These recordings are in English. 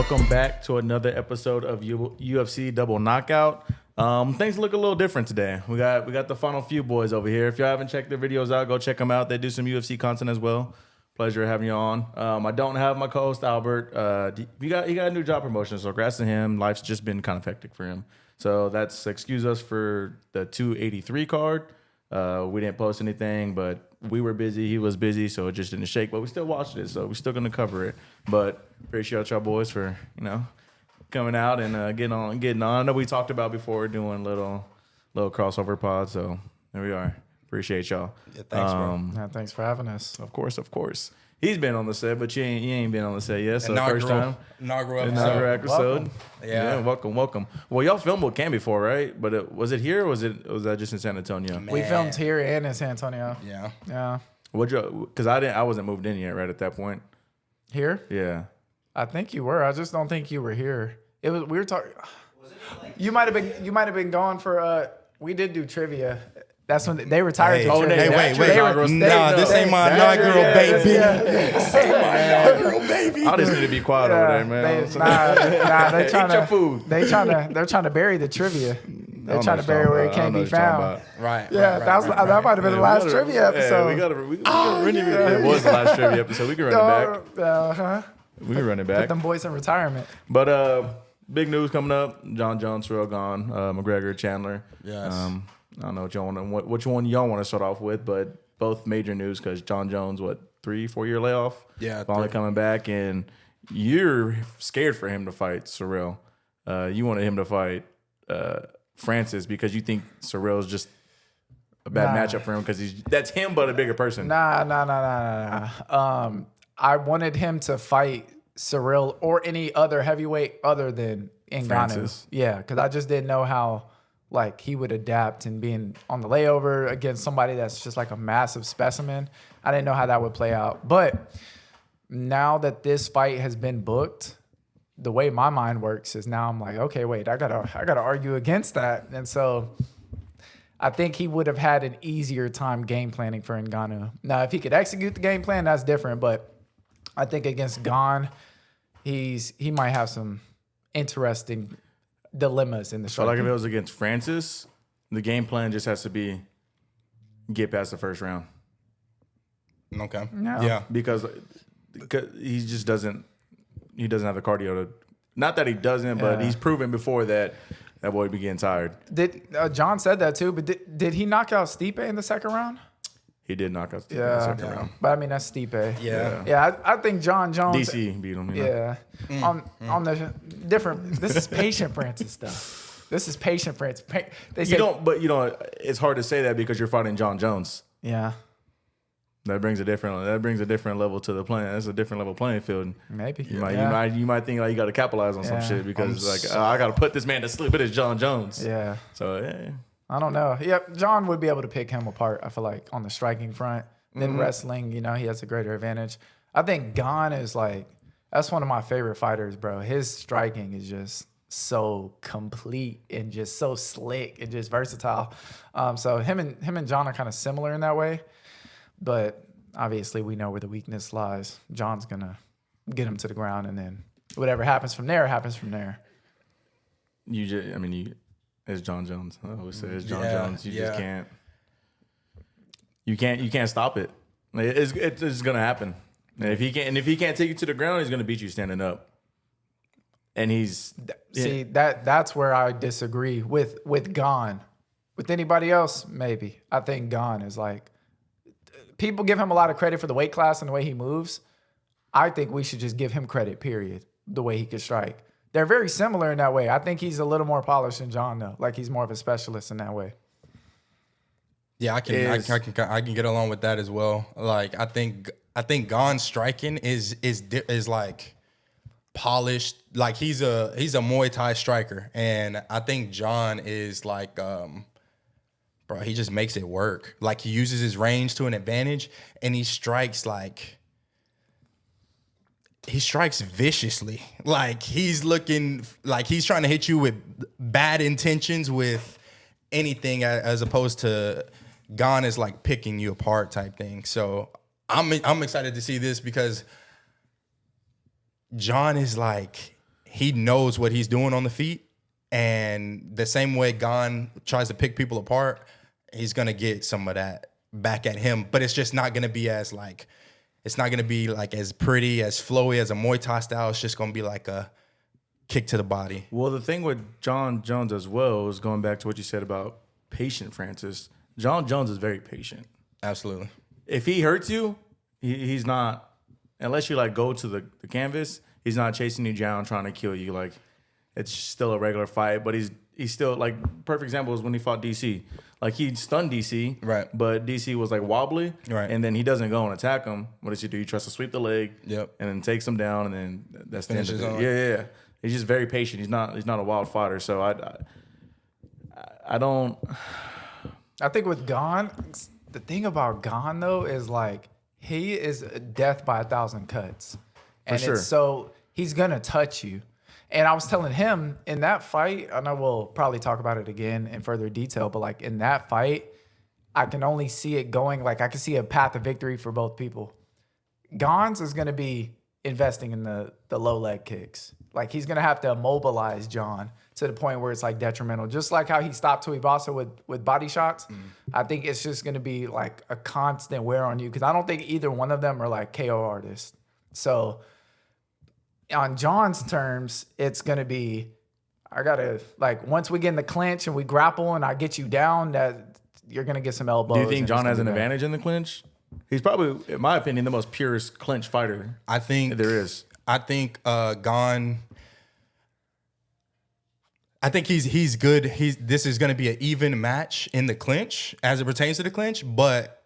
Welcome back to another episode of UFC Double Knockout. Things look a little different today. We got the Final Few boys over here. If you haven't checked their videos out, go check them out. They do some UFC content as well. Pleasure having you on. I don't have my co-host Albert. He got a new job promotion, so congrats to him. Life's just been kind of hectic for him. So that's excuse us for the 283 card. We didn't post anything, but we were busy. He was busy, so it just didn't shake. But we still watched it, so we're still gonna cover it. But appreciate y'all boys for coming out and getting on. I know we talked about before doing little crossover pods, so there we are. Appreciate y'all. Yeah, thanks, bro. Yeah, thanks for having us. Of course. He's been on the set, but you ain't been on the set yet. So first time. Inaugural episode. Yeah, welcome. Well, y'all filmed with Cam before, right? But was it here or was that just in San Antonio? We filmed here and in San Antonio. Yeah. Because I wasn't moved in yet, right at that point. Here? Yeah. I think you were. I just don't think you were here. We were talking. You might have been gone for. We did do trivia. That's when they retired. Hey, wait. This ain't my inaugural baby. This ain't my inaugural baby. I just need to be quiet over there, man. They trying Eat your food. They're trying to bury the trivia. They're trying to bury where it can't be found. Right. Yeah, that might have been the last trivia episode. It was the last trivia episode. We can run it back. We can run it back. Put them boys in retirement. But big news coming up: Jon Jones, Gane, McGregor, Chandler. Yes. I don't know which one y'all want to start off with, but both major news because Jon Jones, 3-4 year layoff? Yeah. Finally coming back, and you're scared for him to fight Ciryl. You wanted him to fight Francis because you think Cyril's just a bad matchup for him because that's him, but a bigger person. Nah. I wanted him to fight Ciryl or any other heavyweight other than Ngannou. Yeah, because I just didn't know how he would adapt and being on the layover against somebody that's just like a massive specimen. I didn't know how that would play out. But now that this fight has been booked, the way my mind works is now I'm like, okay, wait, I gotta argue against that. And so I think he would have had an easier time game planning for Ngannou. Now, if he could execute the game plan, that's different. But I think against Gane, he might have some interesting dilemmas in the show. So if it was against Francis, the game plan just has to be get past the first round. Okay. No. Yeah. Because he just doesn't have the cardio to, not that he doesn't, but he's proven before that boy be getting tired. John said that too, but did he knock out Stipe in the second round? He did knock out Stipe in the second round. But I mean, that's Stipe. Yeah. I think Jon Jones. DC beat him. Yeah. On the different, this is patient Francis stuff. This is patient Francis. They say, it's hard to say that because you're fighting Jon Jones. Yeah. That brings a different level to the playing. That's a different level playing field. Maybe you might think you got to capitalize on some shit because I got to put this man to sleep. But it's Jon Jones. Yeah. So yeah. I don't know. Yep, John would be able to pick him apart. I feel like on the striking front, then wrestling. He has a greater advantage. I think Gane is that's one of my favorite fighters, bro. His striking is just so complete and just so slick and just versatile. So him and John are kind of similar in that way. But obviously, we know where the weakness lies. John's going to get him to the ground, and then whatever happens from there, happens from there. It's Jon Jones. I always say it's Jon Jones. You just can't. You can't stop it. It's going to happen. And if he can't take you to the ground, he's going to beat you standing up. And that's where I disagree with Gane. With anybody else, maybe. I think Gane is people give him a lot of credit for the weight class and the way he moves. I think we should just give him credit, period, the way he can strike. They're very similar in that way. I think he's a little more polished than John, though. He's more of a specialist in that way. Yeah, I can get along with that as well. I think Gane's striking is polished. He's a Muay Thai striker, and I think John is bro, he just makes it work. He uses his range to an advantage, and he strikes viciously. He's looking he's trying to hit you with bad intentions with anything, as opposed to Gane is picking you apart type thing. So I'm excited to see this because John is he knows what he's doing on the feet. And the same way Gane tries to pick people apart, he's going to get some of that back at him. But it's just not going to be as like, it's not going to be like as pretty, as flowy as a Muay Thai style. It's just going to be like a kick to the body. Well, the thing with Jon Jones as well is going back to what you said about patient Francis. Jon Jones is very patient. Absolutely. If he hurts you, he's not, unless you like go to the canvas, he's not chasing you down trying to kill you. Like, it's still a regular fight, but he's still like, perfect example is when he fought DC. Like, he stunned DC, right? But DC was like wobbly, right? And then he doesn't go and attack him. What does he do? He tries to sweep the leg, yep, and then takes him down, and then that's the end of it. On. Yeah. He's just very patient. He's not a wild fighter. So I don't. I think with Gane, the thing about Gane though is like he is death by 1,000 cuts, and For sure. so he's gonna touch you. And I was telling him in that fight, I know we'll probably talk about it again in further detail, but like in that fight, I can only see it going, like I can see a path of victory for both people. Gane's is going to be investing in the low leg kicks. Like he's going to have to immobilize Jon to the point where it's like detrimental. Just like how he stopped Tuivasa with body shots. I think it's just going to be like a constant wear on you because I don't think either one of them are like KO artists. So on Jon's terms, it's going to be, I got to, like, once we get in the clinch and we grapple and I get you down, that you're going to get some elbows. Do you think Jon has an advantage in the clinch? He's probably, in my opinion, the most purest clinch fighter I think there is. I think Gane, I think he's good. This is going to be an even match in the clinch as it pertains to the clinch, but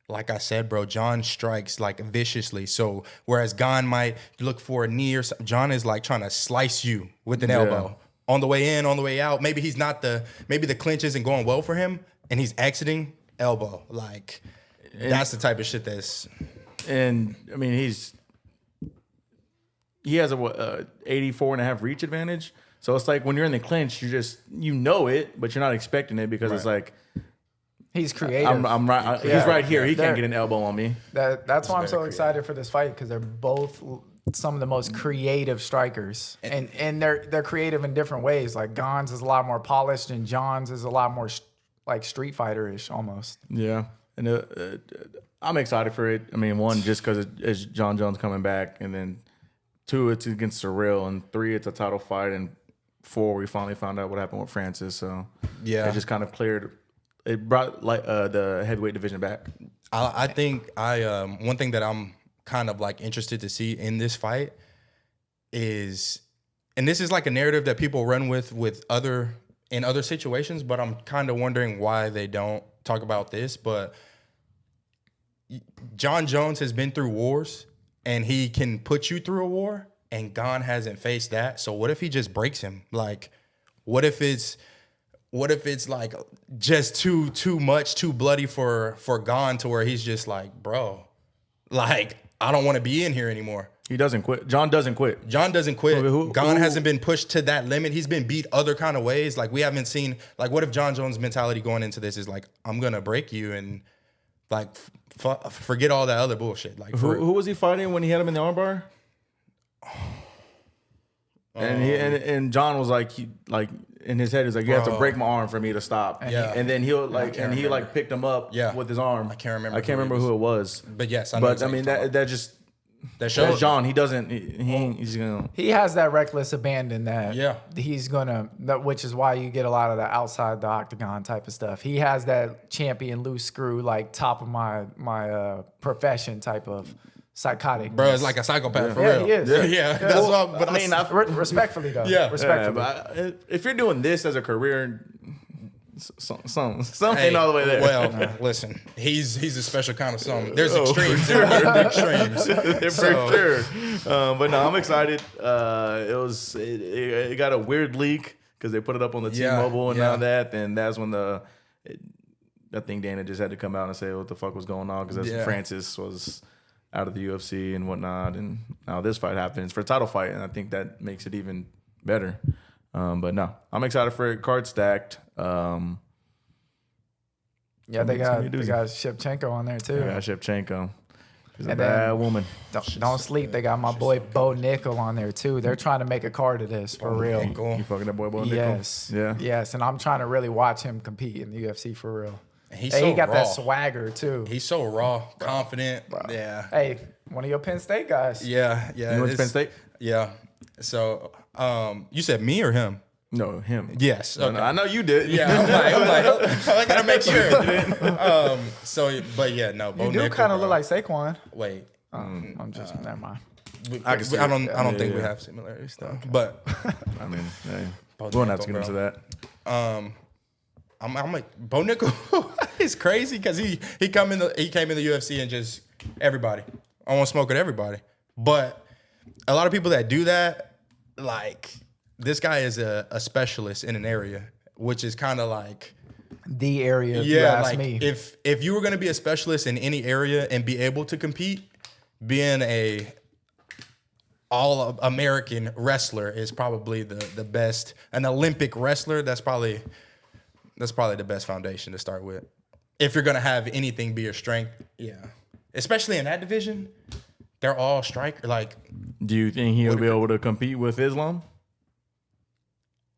like I said, bro, Jon strikes like viciously. So whereas Gane might look for a knee or something, Jon is like trying to slice you with an elbow on the way in, on the way out. Maybe maybe the clinch isn't going well for him and he's exiting elbow. Like that's the type of shit that's. And I mean, he has a 84.5 reach advantage. So it's like when you're in the clinch, you know it, but you're not expecting it because it's like. He's creative. I'm right. He's right here. He can't get an elbow on me. That's why I'm so excited for this fight because they're both some of the most creative strikers, and they're creative in different ways. Like Gane's is a lot more polished, and Jon's is a lot more like Street Fighter-ish almost. Yeah, and I'm excited for it. I mean, one, just because it's Jon Jones coming back, and then two, it's against Surreal, and three, it's a title fight, and four, we finally found out what happened with Francis. So it just kind of cleared. It brought like the heavyweight division back. I think one thing that I'm kind of like interested to see in this fight is, and this is like a narrative that people run with in other situations, but I'm kind of wondering why they don't talk about this. But Jon Jones has been through wars, and he can put you through a war, and Gane hasn't faced that. So what if he just breaks him? Like, what if it's like just too much, too bloody for Gane to where he's just like, bro, like, I don't want to be in here anymore. He doesn't quit. Jon doesn't quit. Jon doesn't quit. Gane hasn't been pushed to that limit. He's been beat other kind of ways. Like, we haven't seen, like, what if Jon Jones' mentality going into this is like, I'm going to break you and like forget all that other bullshit. Like, who was he fighting when he had him in the armbar? And Jon was like, in his head, he's like, you have to break my arm for me to stop. And then he picked him up with his arm. I can't remember who it was. But yes, I mean that shows Jon. He doesn't. He's gonna. He has that reckless abandon that. Yeah. He's gonna. Which is why you get a lot of the outside the octagon type of stuff. He has that champion loose screw, like top of my profession type of. Psychotic, bro. It's like a psychopath for real. He is. Yeah. That's what. But I mean, respectfully though. Respectfully. But if you're doing this as a career, some ain't all the way there. Well, listen, he's a special kind of something. There's extremes. There's extremes. For sure. But no, I'm excited. It got a weird leak because they put it up on the T-Mobile and all that, and that's when I think Dana just had to come out and say what the fuck was going on because Francis was out of the UFC and whatnot, and now this fight happens for a title fight, and I think that makes it even better. But no, I'm excited for it. Card stacked. They got Shevchenko on there too. Yeah, Shevchenko. She's a bad woman. Don't sleep. They got my boy Bo Nickel on there too. They're trying to make a card of this for real. You fucking that boy Bo Nickel? Yes. Yeah. Yes. And I'm trying to really watch him compete in the UFC for real. He got raw. that swagger too. He's so raw, confident. Bro. Yeah. Hey, one of your Penn State guys. Yeah. You went to Penn State? Yeah. So, you said me or him? No, him. Yes. Okay. I know you did. Yeah, I gotta make sure. But yeah, no. Bo You do Nickel, kind of bro. look like Saquon. Wait, I'm just never mind. I don't think we yeah. have similarities though. But I mean, hey, Bo we won't have to Nickel, get into bro. that. I'm like Bo Nickel is crazy because he came in the UFC and just everybody. I want to smoke with everybody. But a lot of people that do that, like this guy is a specialist in an area, which is kind of like The area, if you ask like me. if you were gonna be a specialist in any area and be able to compete, being a all American wrestler is probably the best. An Olympic wrestler, that's probably the best foundation to start with. If you're gonna have anything be your strength, yeah. Especially in that division, they're all striker. Like, Do you think he'll be able to compete with Islam?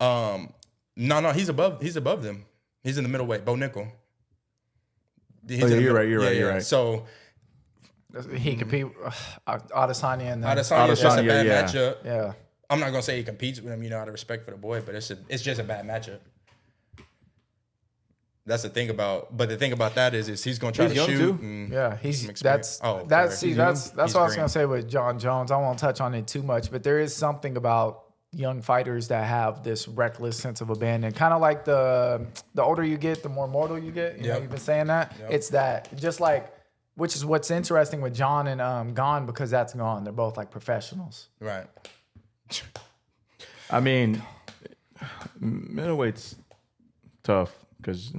no, he's above them. He's in the middleweight. Bo Nickel. You're right. So He compete Adesanya and Adesanya is just a Adesanya, bad yeah. matchup. yeah. I'm not gonna say he competes with him, out of respect for the boy, but it's just a bad matchup. That's the thing about that is he's gonna try He's to young, shoot. too. And Yeah, experience. that's Oh, that's okay. that's He's what I was green. gonna say with Jon Jones. I won't touch on it too much, but there is something about young fighters that have this reckless sense of abandon. Kind of like the older you get, the more mortal you get. You know, Yep. you've been saying that. Yep. It's that just like, which is what's interesting with Jon and Gane, because that's gone. They're both like professionals. Right. I mean, middleweight's tough because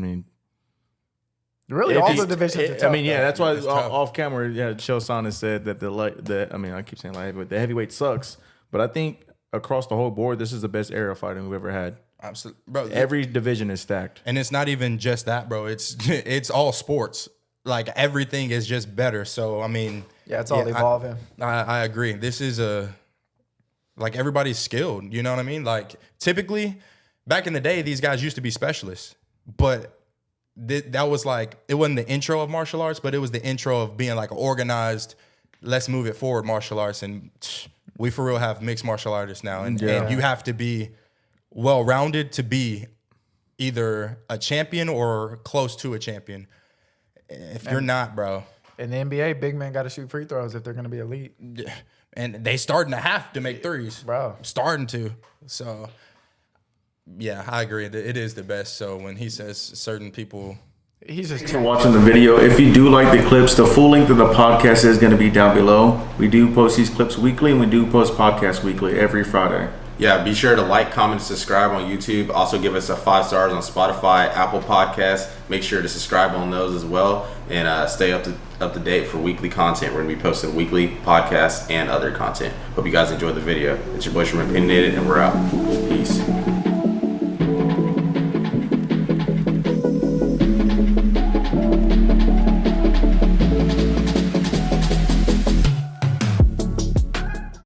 Really, all the divisions are tough. I mean, yeah, that's why It's tough. off camera, Chosan has said that I keep saying light heavyweight. The heavyweight sucks, but I think across the whole board, this is the best era of fighting we've ever had. Absolutely, bro. Every division is stacked. And it's not even just that, bro. It's all sports. Like everything is just better. So I mean, Yeah, it's all evolving. I agree. This is like everybody's skilled. You know what I mean? Like typically, back in the day, these guys used to be specialists, but that was like, it wasn't the intro of martial arts, but it was the intro of being like organized. Let's move it forward, martial arts, and we for real have mixed martial artists now, and you have to be well rounded to be either a champion or close to a champion. If you're not, bro. In the NBA, big men got to shoot free throws if they're going to be elite. And they starting to have to make threes. Bro. Starting to. So, yeah, I agree. It is the best. So when he says certain people... He's just Thanks for watching the video. If you do like the clips, the full length of the podcast is going to be down below. We do post these clips weekly, and we do post podcasts weekly every Friday. Yeah, be sure to like, comment, subscribe on YouTube. Also give us a 5 stars on Spotify, Apple Podcasts. Make sure to subscribe on those as well, and stay up to date for weekly content. We're going to be posting weekly podcasts and other content. Hope you guys enjoyed the video. It's your boys from Opinionated, and we're out. Peace.